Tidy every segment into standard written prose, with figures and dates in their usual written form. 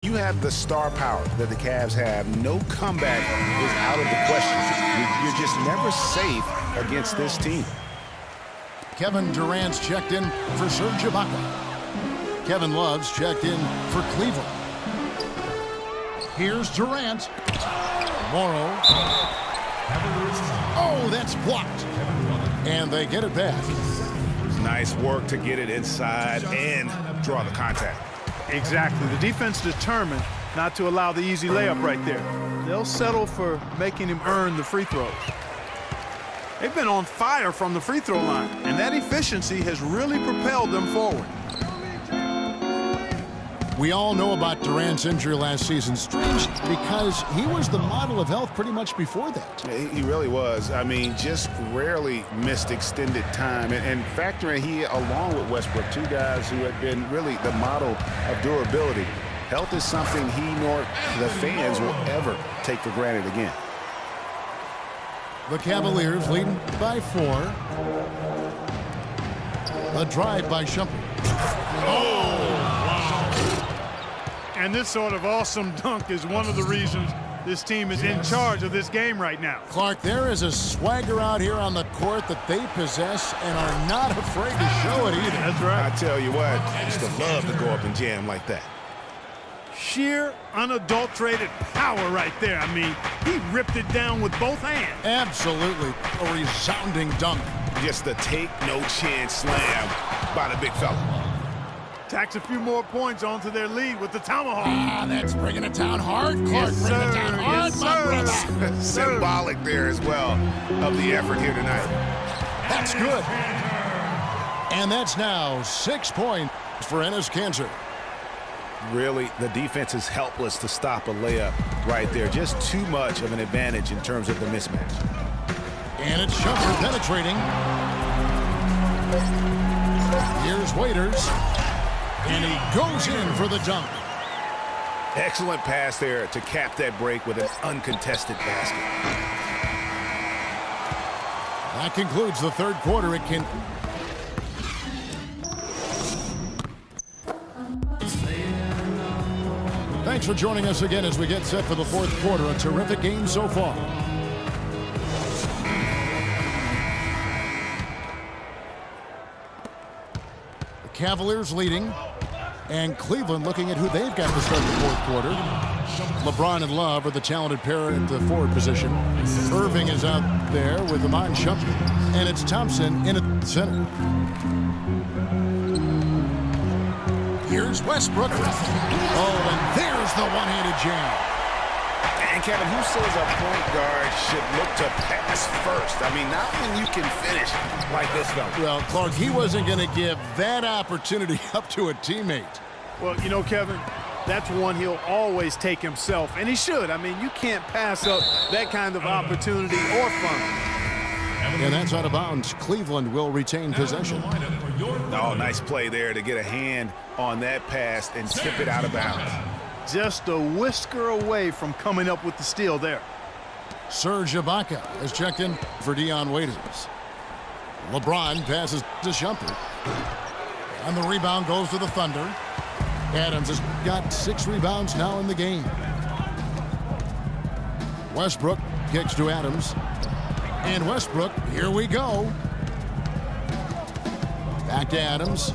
You have the star power that the Cavs have. No comeback is out of the question. You're just never safe against this team. Kevin Durant's checked in for Serge Ibaka. Kevin Love's checked in for Cleveland. Here's Durant. Morrow. Oh, that's blocked. And they get it back. Nice work to get it inside and draw the contact. Exactly. The defense determined not to allow the easy layup right there. They'll settle for making him earn the free throws. They've been on fire from the free throw line, and that efficiency has really propelled them forward. We all know about Durant's injury last season. Strange because he was the model of health pretty much before that. He really was. I mean, just rarely missed extended time. And factoring he, along with Westbrook, two guys who had been really the model of durability. Health is something he nor the fans will ever take for granted again. The Cavaliers leading by 4. A drive by Shumpert. And this sort of awesome dunk is one of the reasons this team is in charge of this game right now. Clark, there is a swagger out here on the court that they possess and are not afraid to show it either. That's right. I tell you what, I used to love to go up and jam like that. Sheer, unadulterated power right there. I mean, he ripped it down with both hands. Absolutely. A resounding dunk. Just a take-no-chance slam by the big fella. Tacks a few more points onto their lead with the tomahawk. That's bringing it down hard. Clark, Yes, bringing sir. it down hard, Yes, my sir. brother. Symbolic there as well of the effort here tonight. That's good. And that's now 6 points for Enes Kanter. Really, the defense is helpless to stop a layup right there. Just too much of an advantage in terms of the mismatch. And it's Shumpert penetrating. Here's Waiters. And he goes in for the dunk. Excellent pass there to cap that break with an uncontested basket. That concludes the third quarter. It can... Thanks for joining us again as we get set for the fourth quarter. A terrific game so far. The Cavaliers leading, and Cleveland looking at who they've got to start the fourth quarter. LeBron and Love are the talented pair at the forward position. Irving is out there with Iman Shumpert, and it's Thompson in at center. Here's Westbrook. Oh, and there's the one-handed jam. And Kevin, who says a point guard should look to pass first? I mean, not when you can finish like this fella. Well, Clark, he wasn't going to give that opportunity up to a teammate. Well, you know, Kevin, that's one he'll always take himself, and he should. I mean, you can't pass up that kind of opportunity or fun. And that's out of bounds. Cleveland will retain possession. Oh, nice play there to get a hand on that pass and tip it out of bounds. Just a whisker away from coming up with the steal there. Serge Ibaka has checked in for Dion Waiters. LeBron passes to Shumpert. And the rebound goes to the Thunder. Adams has got 6 rebounds now in the game. Westbrook kicks to Adams. And Westbrook, here we go. Back to Adams.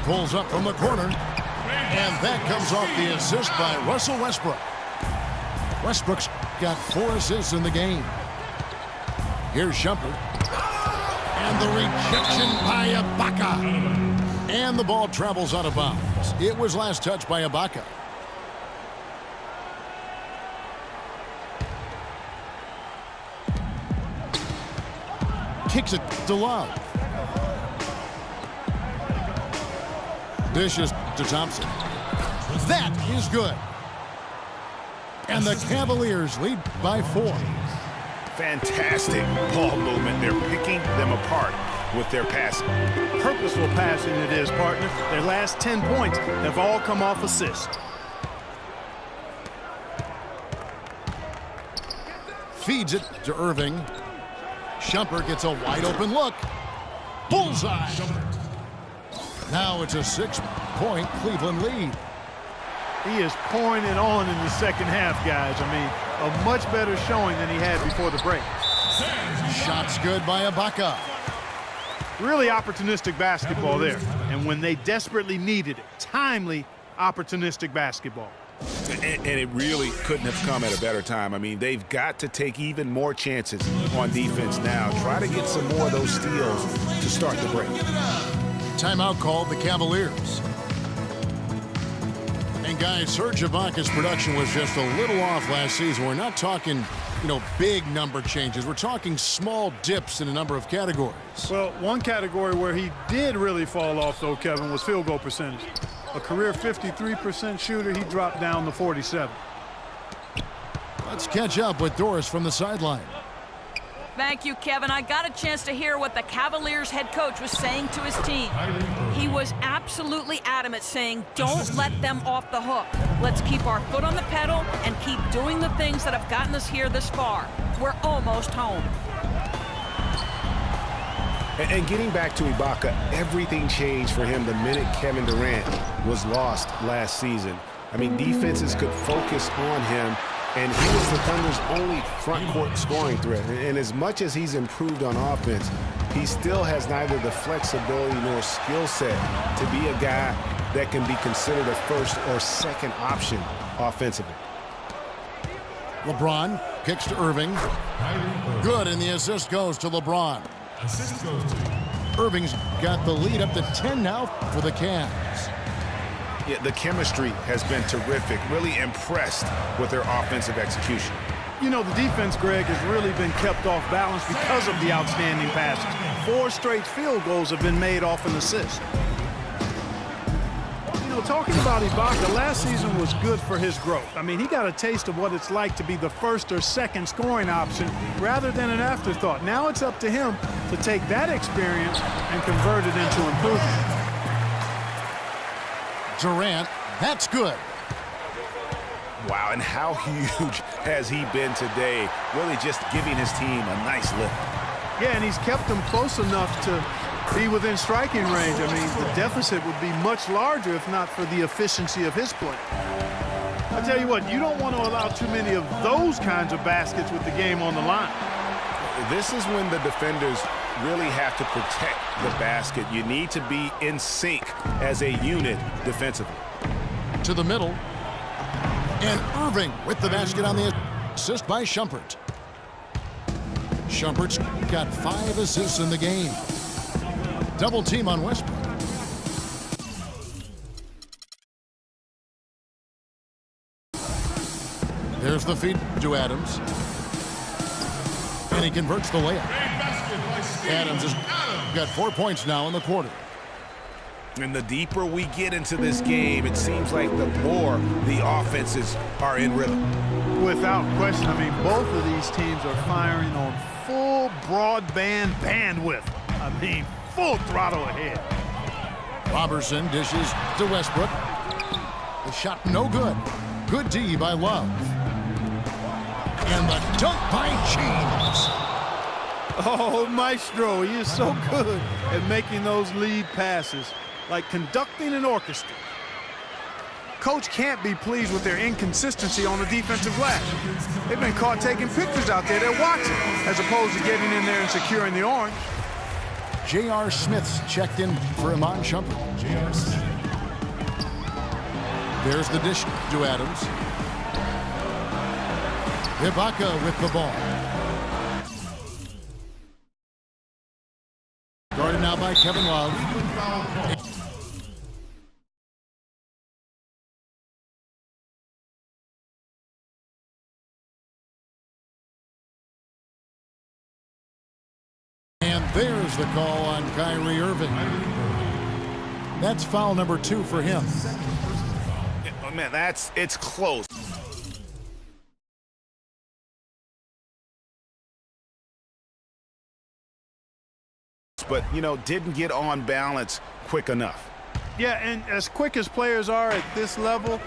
Pulls up from the corner. And that comes off the assist by Russell Westbrook. Westbrook's got 4 assists in the game. Here's Shumpert. And the rejection by Ibaka. And the ball travels out of bounds. It was last touched by Ibaka. Kicks it to Love. Dishes to Thompson. That is good. And the Cavaliers lead by 4. Fantastic ball movement. They're picking them apart with their passing. Purposeful passing it is, partner. Their last 10 points have all come off assist. Feeds it to Irving. Shumpert gets a wide open look. Bullseye. Now it's a 6-point Cleveland lead. He is pouring it on in the second half, guys. I mean, a much better showing than he had before the break. Shots good by Ibaka. Really opportunistic basketball there. And when they desperately needed it, timely, opportunistic basketball. And it really couldn't have come at a better time. I mean, they've got to take even more chances on defense now. Try to get some more of those steals to start the break. Timeout called the Cavaliers. And guys, Serge Ibaka's production was just a little off last season. We're not talking, big number changes. We're talking small dips in a number of categories. Well, one category where he did really fall off, though, Kevin, was field goal percentage. A career 53% shooter, he dropped down to 47. Let's catch up with Doris from the sideline. Thank you, Kevin. I got a chance to hear what the Cavaliers head coach was saying to his team. He was absolutely adamant, saying, don't let them off the hook. Let's keep our foot on the pedal and keep doing the things that have gotten us here this far. We're almost home. And getting back to Ibaka, everything changed for him the minute Kevin Durant was lost last season. I mean, defenses could focus on him, and he was the Thunder's only front court scoring threat. And as much as he's improved on offense, he still has neither the flexibility nor skill set to be a guy that can be considered a first or second option offensively. LeBron kicks to Irving. Good, and the assist goes to LeBron. Irving's got the lead up to 10 now for the Cavs. Yeah, the chemistry has been terrific. Really impressed with their offensive execution. The defense, Greg, has really been kept off balance because of the outstanding passes. 4 straight field goals have been made off an assist. Talking about Ibaka, last season was good for his growth. I mean, he got a taste of what it's like to be the first or second scoring option rather than an afterthought. Now it's up to him to take that experience and convert it into improvement. Durant, that's good. Wow, and how huge has he been today? Really just giving his team a nice lift. Yeah, and he's kept them close enough to be within striking range. I mean, the deficit would be much larger if not for the efficiency of his play. I tell you what, you don't want to allow too many of those kinds of baskets with the game on the line. This is when the defenders really have to protect the basket. You need to be in sync as a unit defensively. To the middle. And Irving with the basket on the assist by Shumpert. Shumpert's got 5 assists in the game. Double team on Westbrook. There's the feed to Adams. And he converts the layup. Adams has got 4 points now in the quarter. And the deeper we get into this game, it seems like the more the offenses are in rhythm. Without question. I mean, both of these teams are firing on full broadband bandwidth. I mean, full throttle ahead. Robertson dishes to Westbrook. The shot no good. Good D by Love. And the dunk by James. Oh, Maestro, he is so good at making those lead passes, like conducting an orchestra. Coach can't be pleased with their inconsistency on the defensive glass. They've been caught taking pictures out there. They're watching, as opposed to getting in there and securing the orange. J.R. Smith's checked in for Iman Shumpert. There's the dish to Adams. Ibaka with the ball. Guarded now by Kevin Love. And there's the call on Kyrie Irving. That's foul number 2 for him. Oh, man, it's close. But, didn't get on balance quick enough. Yeah, and as quick as players are at this level,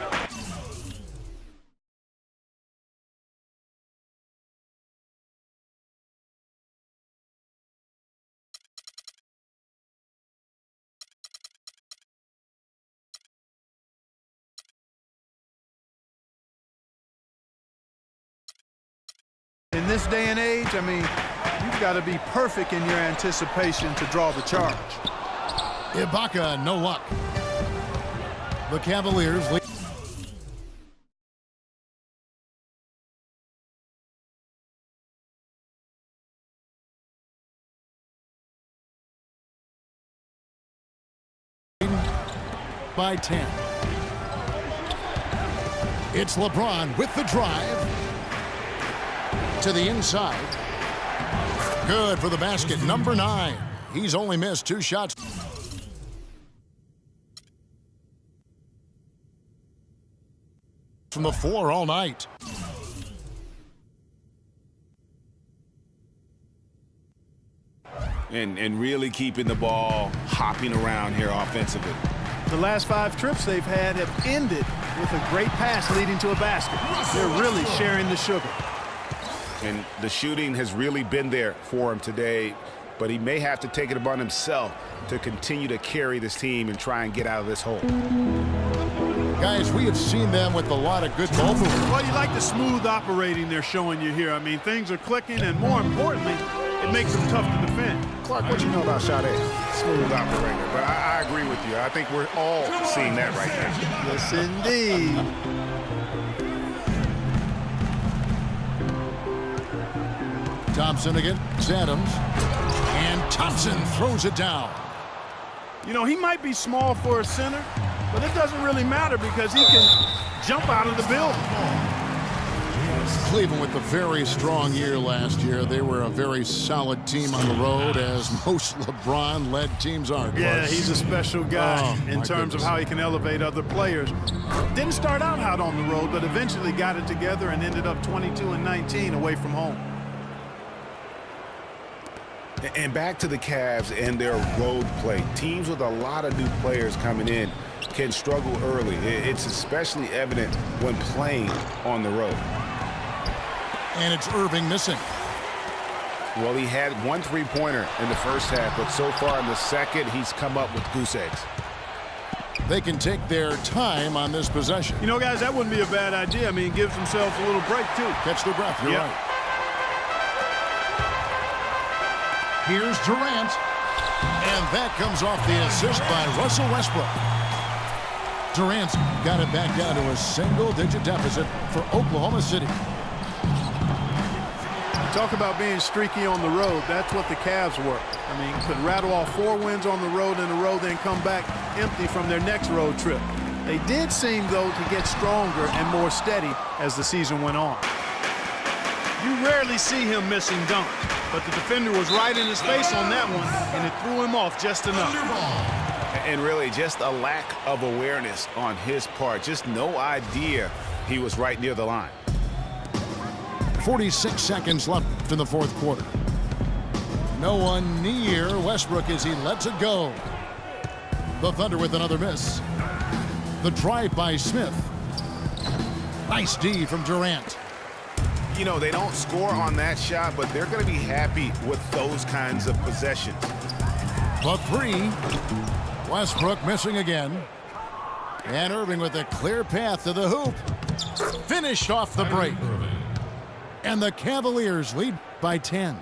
this day and age, I mean, you've got to be perfect in your anticipation to draw the charge. Ibaka, no luck. The Cavaliers lead. By 10. It's LeBron with the drive to the inside. Good for the basket, number 9. He's only missed 2 shots. From the floor all night. And really keeping the ball hopping around here offensively. The last 5 trips they've had have ended with a great pass leading to a basket. They're really sharing the sugar. And the shooting has really been there for him today, but he may have to take it upon himself to continue to carry this team and try and get out of this hole. Guys, we have seen them with a lot of good ball movement. Well, you like the smooth operating they're showing you here. I mean, things are clicking, and more importantly, it makes them tough to defend. Clark, what you know about Sade? Smooth operator, but I agree with you. I think we're all seeing that right now. Yes, indeed. Thompson against Adams. And Thompson throws it down. You know, he might be small for a center, but it doesn't really matter because he can jump out of the building. Cleveland with a very strong year last year. They were a very solid team on the road, as most LeBron-led teams are. Yeah, he's a special guy in terms of how he can elevate other players. Didn't start out hot on the road, but eventually got it together and ended up 22-19 away from home. And back to the Cavs and their road play. Teams with a lot of new players coming in can struggle early. It's especially evident when playing on the road. And it's Irving missing. Well, he had 1 3-pointer in the first half, but so far in the second, he's come up with goose eggs. They can take their time on this possession. You know, guys, that wouldn't be a bad idea. I mean, it gives themselves a little break, too. Catch their breath, you're Yep. right. Here's Durant. And that comes off the assist by Russell Westbrook. Durant's got it back down to a single-digit deficit for Oklahoma City. Talk about being streaky on the road. That's what the Cavs were. I mean, could rattle off 4 wins on the road in a row, then come back empty from their next road trip. They did seem, though, to get stronger and more steady as the season went on. You rarely see him missing dunks, but the defender was right in his face on that one, and it threw him off just enough. And really, just a lack of awareness on his part. Just no idea he was right near the line. 46 seconds left in the 4th quarter. No one near Westbrook as he lets it go. The Thunder with another miss. The drive by Smith. Nice D from Durant. You know, they don't score on that shot, but they're going to be happy with those kinds of possessions. The 3. Westbrook missing again. And Irving with a clear path to the hoop. Finished off the break. And the Cavaliers lead by 10.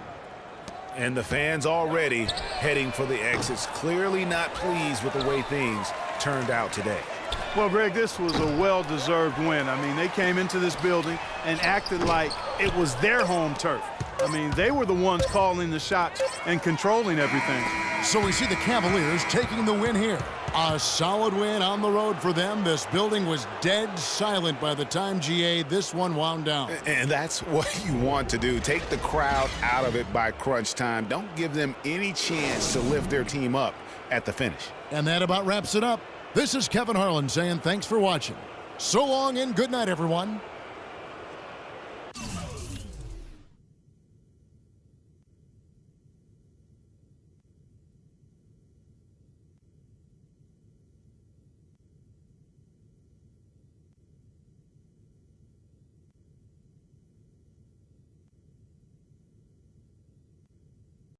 And the fans already heading for the exits, clearly not pleased with the way things turned out today. Well, Greg, this was a well-deserved win. I mean, they came into this building and acted like it was their home turf. I mean, they were the ones calling the shots and controlling everything. So we see the Cavaliers taking the win here. A solid win on the road for them. This building was dead silent by the time, GA, this one wound down. And that's what you want to do. Take the crowd out of it by crunch time. Don't give them any chance to lift their team up at the finish. And that about wraps it up. This is Kevin Harlan saying thanks for watching. So long and good night, everyone.